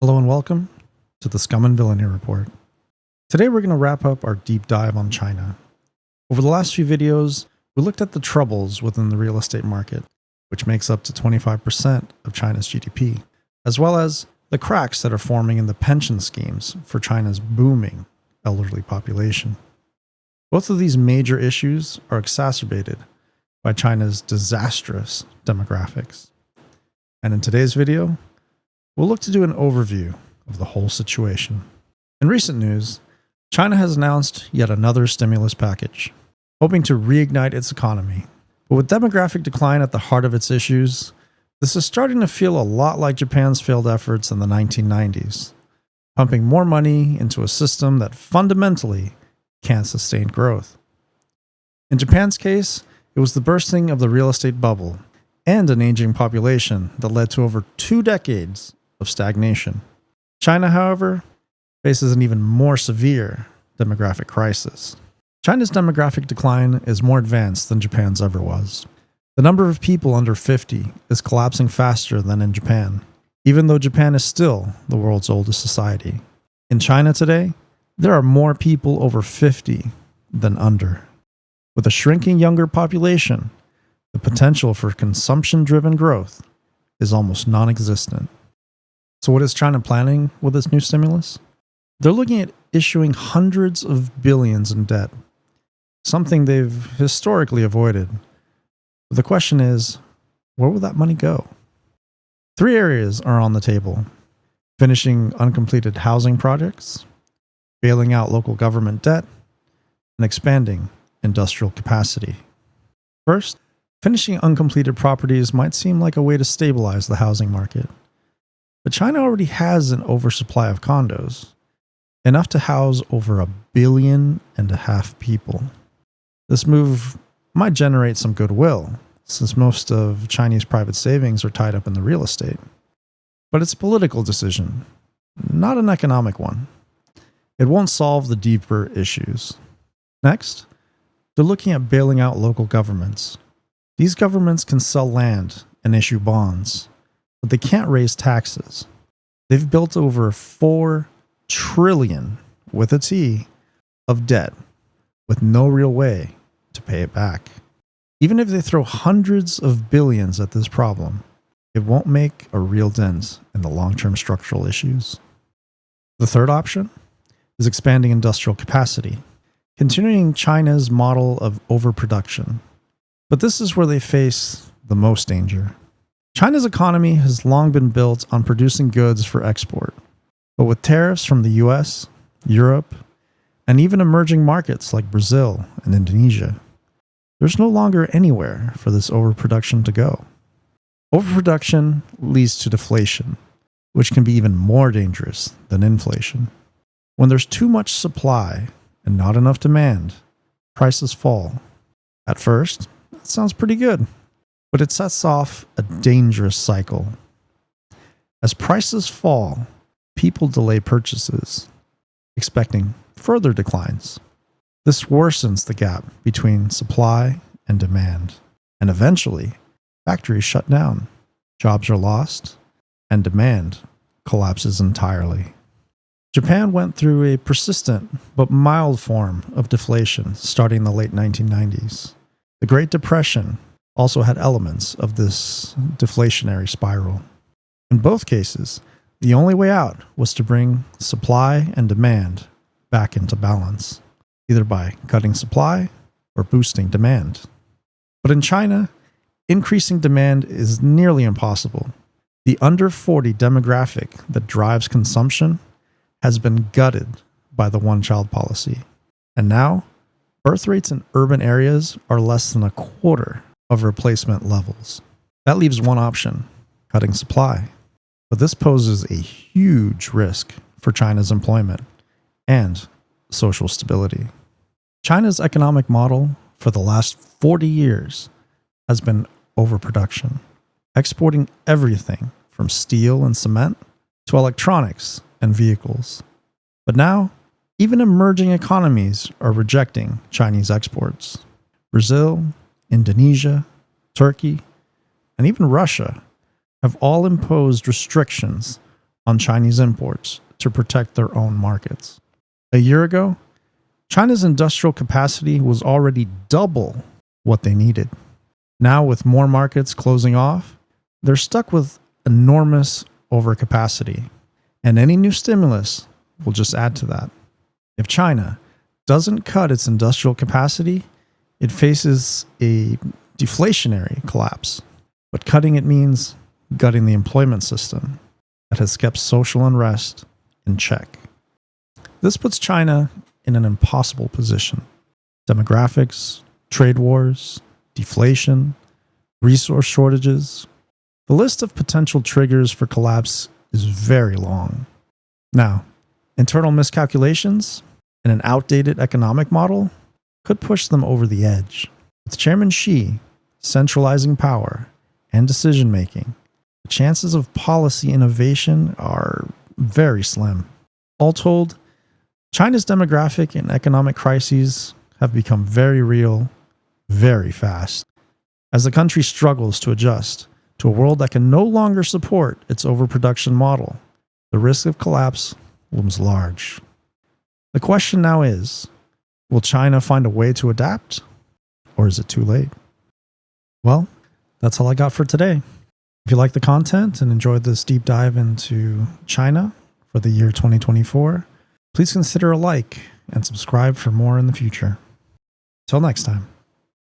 Hello and welcome to the Scum and Villainy Report. Today we're going to wrap up our deep dive on China. Over the last few videos, we looked at the troubles within the real estate market, which makes up to 25% of China's GDP, as well as the cracks that are forming in the pension schemes for China's booming elderly population. Both of these major issues are exacerbated by China's disastrous demographics. And in today's video, we'll look to do an overview of the whole situation. In recent news, China has announced yet another stimulus package, hoping to reignite its economy. But with demographic decline at the heart of its issues, this is starting to feel a lot like Japan's failed efforts in the 1990s, pumping more money into a system that fundamentally can't sustain growth. In Japan's case, it was the bursting of the real estate bubble and an aging population that led to over 2 decades of stagnation. China, however, faces an even more severe demographic crisis. China's demographic decline is more advanced than Japan's ever was. The number of people under 50 is collapsing faster than in Japan, even though Japan is still the world's oldest society. In China today, there are more people over 50 than under. With a shrinking younger population, the potential for consumption-driven growth is almost non-existent. So what is China planning with this new stimulus? They're looking at issuing hundreds of billions in debt, something they've historically avoided. But the question is, where will that money go? 3 areas are on the table: finishing uncompleted housing projects, bailing out local government debt, and expanding industrial capacity. First, finishing uncompleted properties might seem like a way to stabilize the housing market. But China already has an oversupply of condos, enough to house over 1.5 billion people. This move might generate some goodwill, since most of Chinese private savings are tied up in the real estate. But it's a political decision, not an economic one. It won't solve the deeper issues. Next, they're looking at bailing out local governments. These governments can sell land and issue bonds, but they can't raise taxes. They've built over 4 trillion, with a T, of debt, with no real way to pay it back. Even if they throw hundreds of billions at this problem, it won't make a real dent in the long-term structural issues. The third option is expanding industrial capacity, continuing China's model of overproduction. But this is where they face the most danger. China's economy has long been built on producing goods for export. But with tariffs from the US, Europe, and even emerging markets like Brazil and Indonesia, there's no longer anywhere for this overproduction to go. Overproduction leads to deflation, which can be even more dangerous than inflation. When there's too much supply and not enough demand, prices fall. At first, that sounds pretty good, but it sets off a dangerous cycle. As prices fall, people delay purchases, expecting further declines. This worsens the gap between supply and demand, and eventually, factories shut down, jobs are lost, and demand collapses entirely. Japan went through a persistent but mild form of deflation starting in the late 1990s. The Great Depression also had elements of this deflationary spiral. In both cases, the only way out was to bring supply and demand back into balance, either by cutting supply or boosting demand. But in China, increasing demand is nearly impossible. The under 40 demographic that drives consumption has been gutted by the one-child policy. And now, birth rates in urban areas are less than a quarter of replacement levels. That leaves one option: cutting supply. But this poses a huge risk for China's employment and social stability. China's economic model for the last 40 years has been overproduction, exporting everything from steel and cement to electronics and vehicles. But now, even emerging economies are rejecting Chinese exports. Brazil, Indonesia, Turkey, and even Russia have all imposed restrictions on Chinese imports to protect their own markets. A year ago, China's industrial capacity was already double what they needed. Now, with more markets closing off, they're stuck with enormous overcapacity, and any new stimulus will just add to that. If China doesn't cut its industrial capacity, it faces a deflationary collapse. But cutting it means gutting the employment system that has kept social unrest in check. This puts China in an impossible position. Demographics, trade wars, deflation, resource shortages. The list of potential triggers for collapse is very long. Now, internal miscalculations and an outdated economic model could push them over the edge. With Chairman Xi centralizing power and decision-making, the chances of policy innovation are very slim. All told, China's demographic and economic crises have become very real, very fast, as the country struggles to adjust to a world that can no longer support its overproduction model. The risk of collapse looms large. The question now is, will China find a way to adapt, or is it too late? Well, that's all I got for today. If you like the content and enjoyed this deep dive into China for the year 2024, please consider a like and subscribe for more in the future. Till next time.